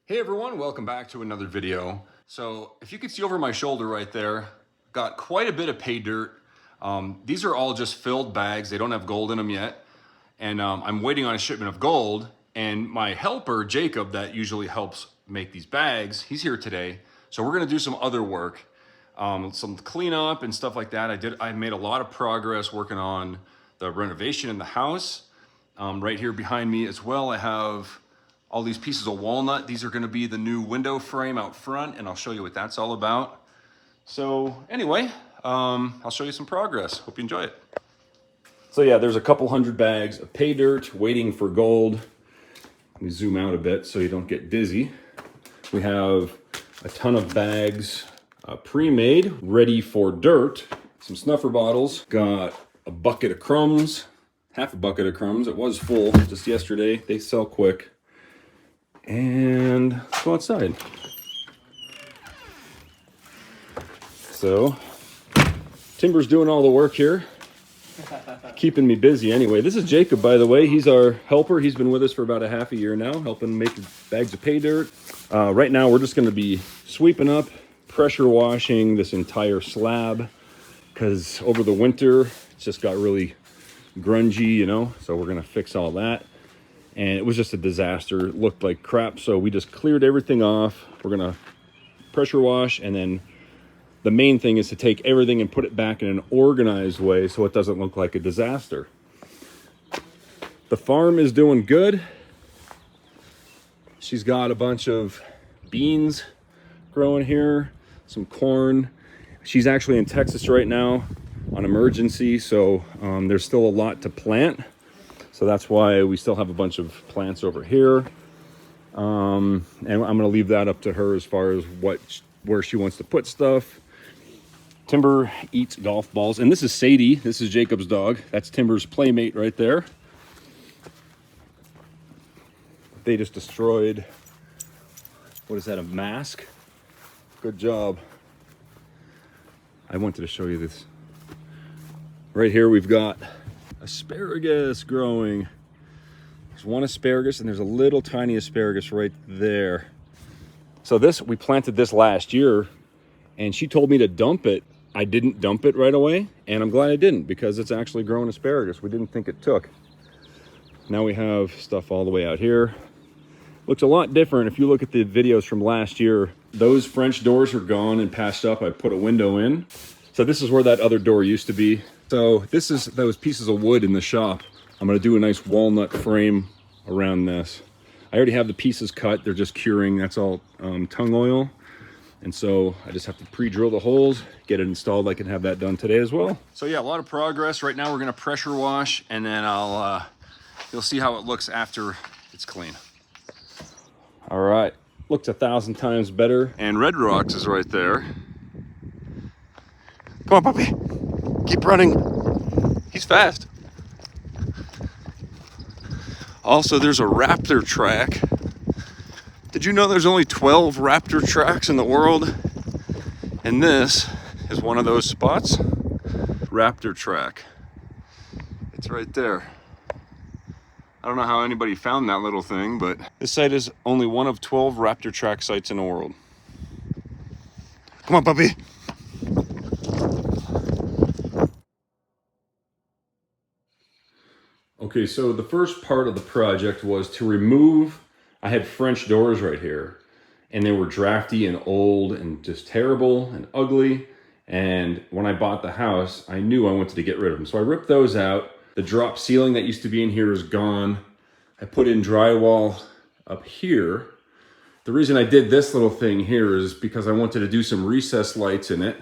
Hey everyone, welcome back to another video. So if you can see over my shoulder right there, got quite a bit of pay dirt. These are all just filled bags. They don't have gold in them yet. And I'm waiting on a shipment of gold. And my helper, Jacob, that usually helps make these bags, he's here today. So we're gonna do some other work, some cleanup and stuff like that. I made a lot of progress working on the renovation in the house. Right here behind me as well, I have all these pieces of walnut. These are gonna be the new window frame out front, and I'll show you what that's all about. So anyway, I'll show you some progress. Hope you enjoy it. So yeah, there's a couple hundred bags of pay dirt waiting for gold. Let me zoom out a bit so you don't get dizzy. We have a ton of bags pre-made, ready for dirt. Some snuffer bottles. Got a bucket of crumbs, half a bucket of crumbs. It was full just yesterday. They sell quick. And let's go outside. So, Timber's doing all the work here, keeping me busy anyway. This is Jacob, by the way. He's our helper. He's been with us for about a half a year now, helping make bags of pay dirt. Right now, we're just going to be sweeping up, pressure washing this entire slab, because over the winter, it's just got really grungy, you know, so we're going to fix all that. And it was just a disaster. It looked like crap, so we just cleared everything off. We're gonna pressure wash, and then the main thing is to take everything and put it back in an organized way so it doesn't look like a disaster. The farm is doing good. She's got a bunch of beans growing here, some corn. She's actually in Texas right now on emergency, so there's still a lot to plant. So that's why we still have a bunch of plants over here. And I'm gonna leave that up to her as far as where she wants to put stuff. Timber eats golf balls. And this is Sadie, this is Jacob's dog. That's Timber's playmate right there. They just destroyed, what is that, a mask? Good job. I wanted to show you this. Right here we've got asparagus growing. There's one asparagus and there's a little tiny asparagus right there. So we planted this last year, and she told me to dump it. I didn't dump it right away, and I'm glad I didn't, because it's actually growing asparagus. We didn't think it took. Now we have stuff all the way out here. Looks a lot different. If you look at the videos from last year, those French doors are gone and patched up. I put a window in. So this is where that other door used to be. So this is those pieces of wood in the shop. I'm gonna do a nice walnut frame around this. I already have the pieces cut. They're just curing. That's all tung oil. And so I just have to pre-drill the holes, get it installed. I can have that done today as well. So yeah, a lot of progress. Right now we're gonna pressure wash, and then you'll see how it looks after it's clean. All right, looks 1,000 times better. And Red Rocks is right there. Come on, puppy. Keep running. He's fast. Also, there's a raptor track. Did you know there's only 12 raptor tracks in the world? And this is one of those spots. Raptor track. It's right there. I don't know how anybody found that little thing, but this site is only one of 12 raptor track sites in the world. Come on, puppy. Okay, so the first part of the project was to remove, I had French doors right here, and they were drafty and old and just terrible and ugly. And when I bought the house, I knew I wanted to get rid of them. So I ripped those out. The drop ceiling that used to be in here is gone. I put in drywall up here. The reason I did this little thing here is because I wanted to do some recessed lights in it.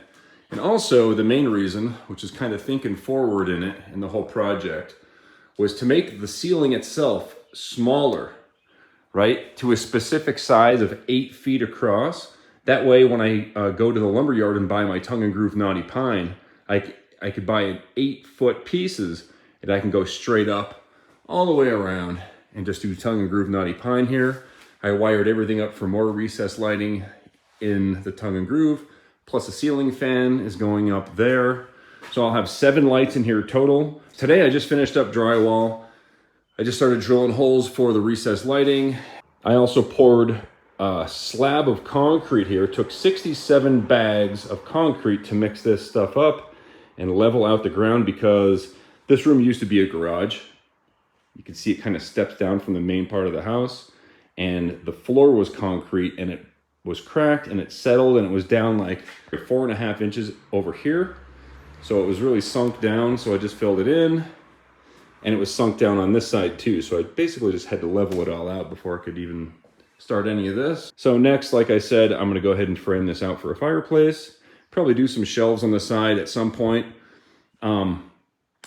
And also the main reason, which is kind of thinking forward in it and the whole project, was to make the ceiling itself smaller, right? To a specific size of 8 feet across. That way, when I go to the lumber yard and buy my tongue and groove knotty pine, I could buy it 8-foot pieces, and I can go straight up all the way around and just do tongue and groove knotty pine here. I wired everything up for more recessed lighting in the tongue and groove, plus a ceiling fan is going up there. So I'll have 7 lights in here total. Today I just finished up drywall. I just started drilling holes for the recessed lighting. I also poured slab of concrete here. It took 67 bags of concrete to mix this stuff up and level out the ground, because this room used to be a garage. You can see it kind of steps down from the main part of the house, and the floor was concrete and it was cracked and it settled and it was down like 4.5 inches over here. So it was really sunk down. So I just filled it in, and it was sunk down on this side too. So I basically just had to level it all out before I could even start any of this. So next, like I said, I'm gonna go ahead and frame this out for a fireplace. Probably do some shelves on the side at some point.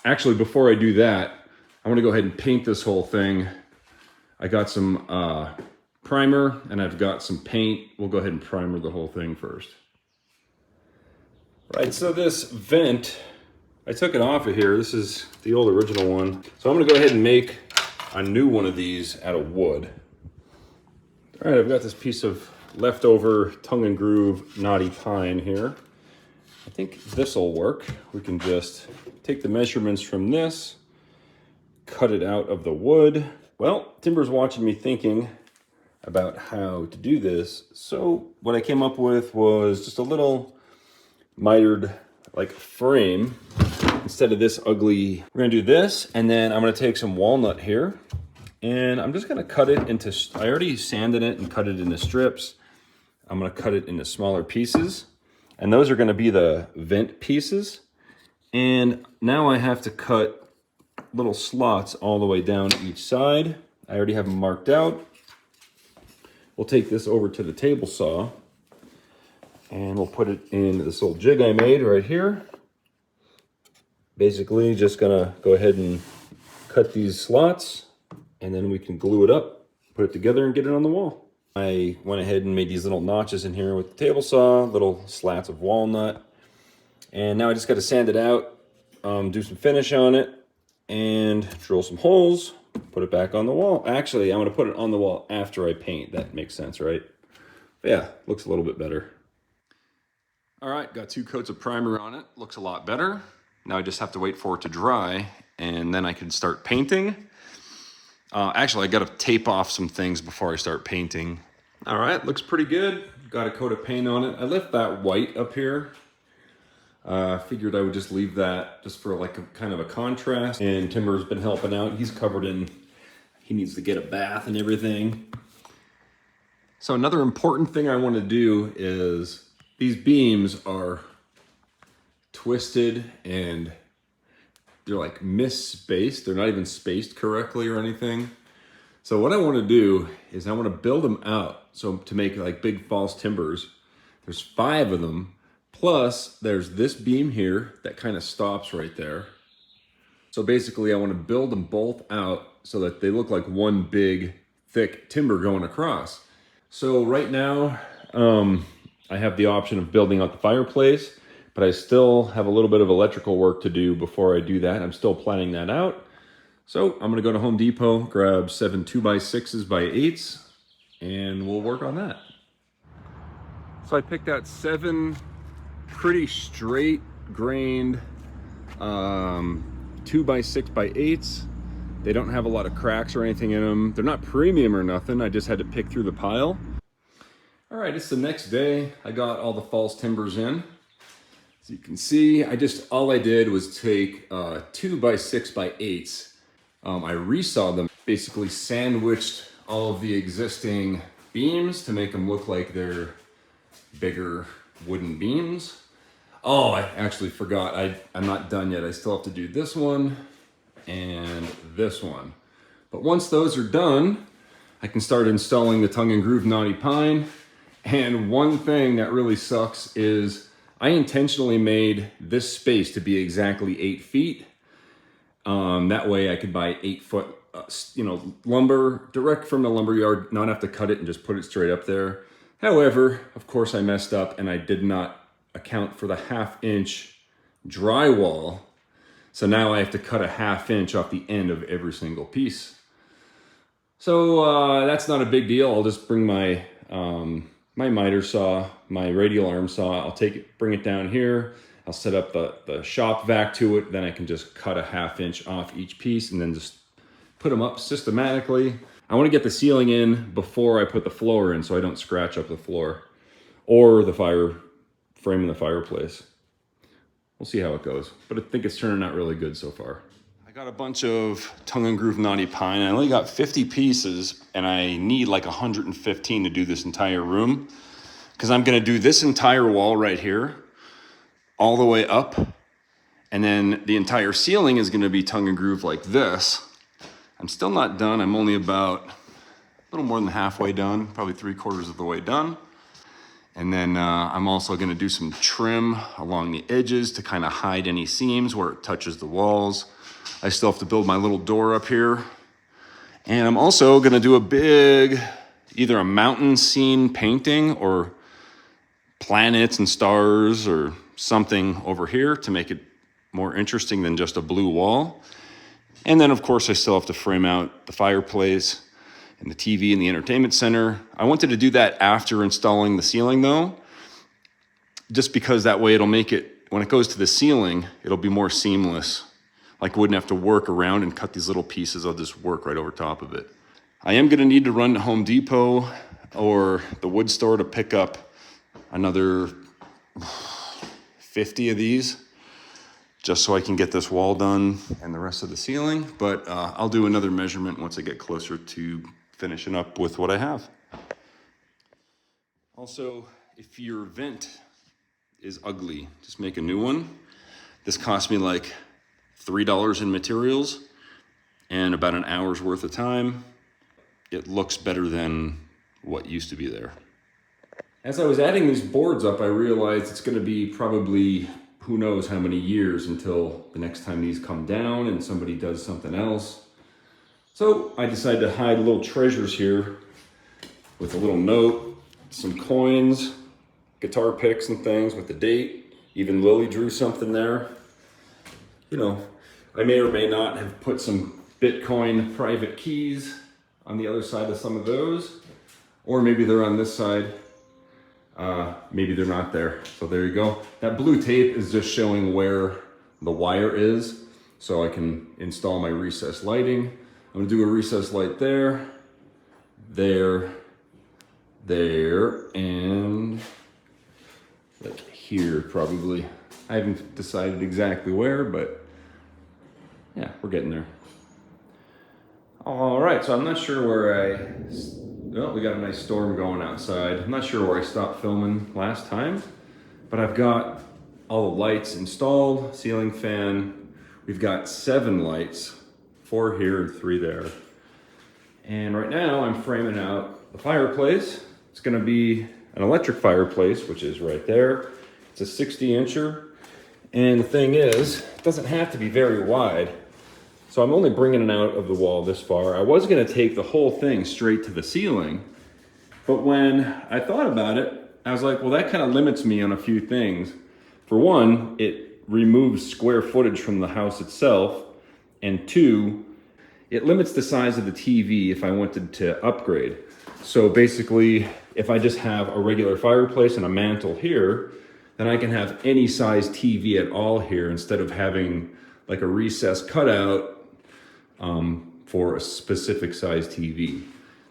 Actually, before I do that, I want to go ahead and paint this whole thing. I got some primer and I've got some paint. We'll go ahead and primer the whole thing first. Right, so this vent, I took it off of here. This is the old original one. So I'm gonna go ahead and make a new one of these out of wood. All right, I've got this piece of leftover tongue and groove knotty pine here. I think this will work. We can just take the measurements from this, cut it out of the wood. Well, Timber's watching me thinking about how to do this. So what I came up with was just a little mitered like frame instead of this ugly. We're gonna do this, and then I'm gonna take some walnut here, and I'm just gonna cut it into, I already sanded it and cut it into strips. I'm gonna cut it into smaller pieces, and those are gonna be the vent pieces. And now I have to cut little slots all the way down each side. I already have them marked out. We'll take this over to the table saw, and we'll put it in this little jig I made right here. Basically, just gonna go ahead and cut these slots, and then we can glue it up, put it together, and get it on the wall. I went ahead and made these little notches in here with the table saw, little slats of walnut. And now I just got to sand it out, do some finish on it, and drill some holes, put it back on the wall. Actually, I'm going to put it on the wall after I paint. That makes sense, right? But yeah, looks a little bit better. All right, got 2 coats of primer on it. Looks a lot better. Now I just have to wait for it to dry, and then I can start painting. Actually, I got to tape off some things before I start painting. All right, looks pretty good. Got a coat of paint on it. I left that white up here. Figured I would just leave that just for like a kind of a contrast. And Timber's been helping out. He's covered in, he needs to get a bath and everything. So another important thing I want to do is these beams are twisted and they're like misspaced. They're not even spaced correctly or anything. So what I want to do is I want to build them out. So to make like big false timbers, there's 5 of them. Plus there's this beam here that kind of stops right there. So basically I want to build them both out so that they look like one big thick timber going across. So right now I have the option of building out the fireplace, but I still have a little bit of electrical work to do before I do that. I'm still planning that out. So I'm gonna go to Home Depot, grab 7 2x6s by 8s, and we'll work on that. So I picked out 7 pretty straight grained 2x6 by 8s. They don't have a lot of cracks or anything in them. They're not premium or nothing. I just had to pick through the pile. All right, it's the next day. I got all the false timbers in. As you can see, all I did was take 2x6 by 8s. I resawed them, basically sandwiched all of the existing beams to make them look like they're bigger wooden beams. Oh, I actually forgot. I'm not done yet. I still have to do this one and this one. But once those are done, I can start installing the tongue and groove knotty pine. And one thing that really sucks is I intentionally made this space to be exactly 8 feet. That way I could buy 8-foot, lumber direct from the lumber yard, not have to cut it and just put it straight up there. However, of course I messed up and I did not account for the 1/2 inch drywall. So now I have to cut a 1/2 inch off the end of every single piece. So that's not a big deal. I'll just bring my my miter saw, my radial arm saw. I'll bring it down here. I'll set up the shop vac to it. Then I can just cut a 1/2 inch off each piece and then just put them up systematically. I want to get the ceiling in before I put the floor in so I don't scratch up the floor or the frame in the fireplace. We'll see how it goes, but I think it's turning out really good so far. I got a bunch of tongue and groove knotty pine. I only got 50 pieces and I need like 115 to do this entire room because I'm gonna do this entire wall right here all the way up, and then the entire ceiling is gonna be tongue and groove like this. I'm still not done. I'm only about a little more than halfway done, probably 3/4 of the way done. And then I'm also gonna do some trim along the edges to kind of hide any seams where it touches the walls. I still have to build my little door up here. And I'm also gonna do a big, either a mountain scene painting or planets and stars or something over here to make it more interesting than just a blue wall. And then of course I still have to frame out the fireplace and the TV in the entertainment center. I wanted to do that after installing the ceiling though, just because that way it'll make it, when it goes to the ceiling, it'll be more seamless. Like I wouldn't have to work around and cut these little pieces. I'll just work right over top of it. I am gonna need to run to Home Depot or the wood store to pick up another 50 of these, just so I can get this wall done and the rest of the ceiling. But I'll do another measurement once I get closer to finishing up with what I have. Also, if your vent is ugly, just make a new one. This cost me like $3 in materials and about an hour's worth of time. It looks better than what used to be there. As I was adding these boards up, I realized it's gonna be probably who knows how many years until the next time these come down and somebody does something else. So I decided to hide little treasures here with a little note, some coins, guitar picks and things with the date. Even Lily drew something there. You know, I may or may not have put some Bitcoin private keys on the other side of some of those, or maybe they're on this side. Maybe they're not there. So there you go. That blue tape is just showing where the wire is so I can install my recessed lighting. I'm gonna do a recessed light there, there, there, and like here probably. I haven't decided exactly where, but yeah, we're getting there. All right, so I'm not sure where well, we got a nice storm going outside. I'm not sure where I stopped filming last time, but I've got all the lights installed, ceiling fan. We've got 7 lights, 4 here and 3 there. And right now I'm framing out the fireplace. It's gonna be an electric fireplace, which is right there. It's a 60-incher. And the thing is, it doesn't have to be very wide. So I'm only bringing it out of the wall this far. I was gonna take the whole thing straight to the ceiling, but when I thought about it, I was like, well, that kind of limits me on a few things. For one, it removes square footage from the house itself, and 2, it limits the size of the TV if I wanted to upgrade. So basically, if I just have a regular fireplace and a mantle here, then I can have any size TV at all here instead of having like a recessed cutout for a specific size TV.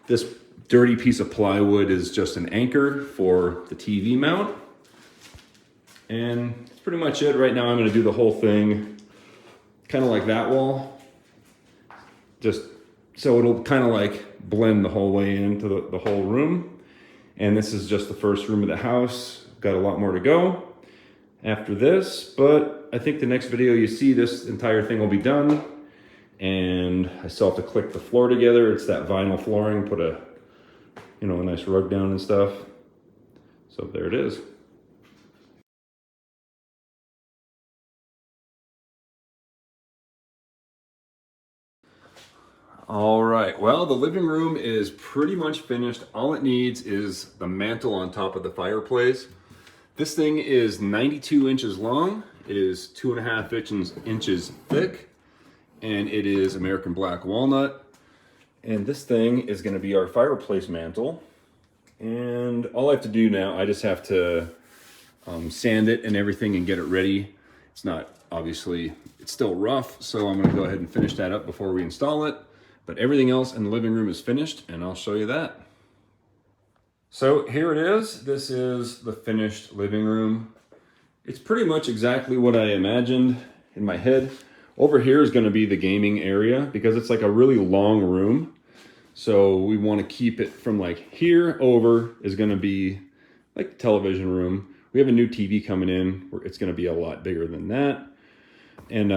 This dirty piece of plywood is just an anchor for the TV mount. And that's pretty much it. Right now I'm gonna do the whole thing kind of like that wall. Just so it'll kind of like blend the whole way into the whole room. And this is just the first room of the house. Got a lot more to go after this, but I think the next video you see, this entire thing will be done. And I still have to click the floor together. It's that vinyl flooring, put a nice rug down and stuff. So there it is. All right, well, the living room is pretty much finished. All it needs is the mantle on top of the fireplace. This thing is 92 inches long. It is 2.5 inches thick, and it is American black walnut. And this thing is gonna be our fireplace mantle. And all I have to do now, I just have to sand it and everything and get it ready. It's not, obviously, it's still rough, so I'm gonna go ahead and finish that up before we install it. But everything else in the living room is finished, and I'll show you that. So here it is. This is the finished living room. It's pretty much exactly what I imagined in my head. Over here is going to be the gaming area because it's like a really long room. So we want to keep it from like here over is going to be like the television room. We have a new TV coming in where it's going to be a lot bigger than that. And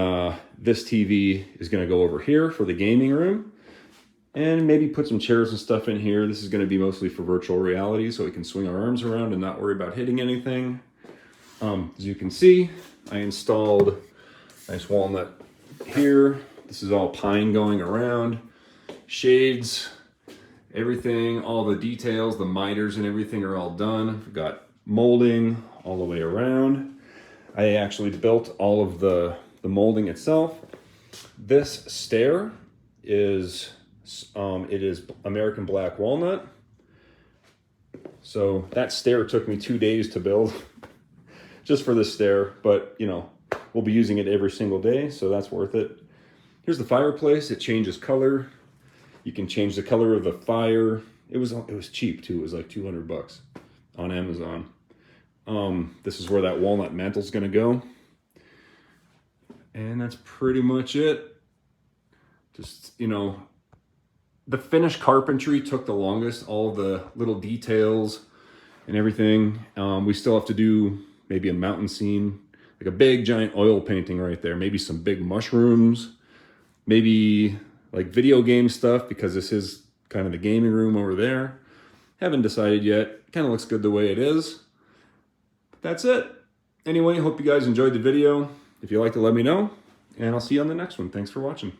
this TV is going to go over here for the gaming room. And maybe put some chairs and stuff in here. This is going to be mostly for virtual reality so we can swing our arms around and not worry about hitting anything. As you can see, I installed a nice walnut here. This is all pine going around. Shades, everything, all the details, the miters and everything are all done. We've got molding all the way around. I actually built all of the molding itself. This stair is it is American black walnut. So that stair took me 2 days to build just for this stair, but you know, we'll be using it every single day, so that's worth it. Here's the fireplace. It changes color. You can change the color of the fire. It was cheap too. It was like 200 bucks on Amazon. This is where that walnut mantle is going to go. And that's pretty much it. Just, you know, the finished carpentry took the longest, all the little details and everything. We still have to do maybe a mountain scene, like a big giant oil painting right there. Maybe some big mushrooms, maybe like video game stuff because this is kind of the gaming room over there. Haven't decided yet. Kind of looks good the way it is. But that's it. Anyway, hope you guys enjoyed the video. If you liked it, let me know. And I'll see you on the next one. Thanks for watching.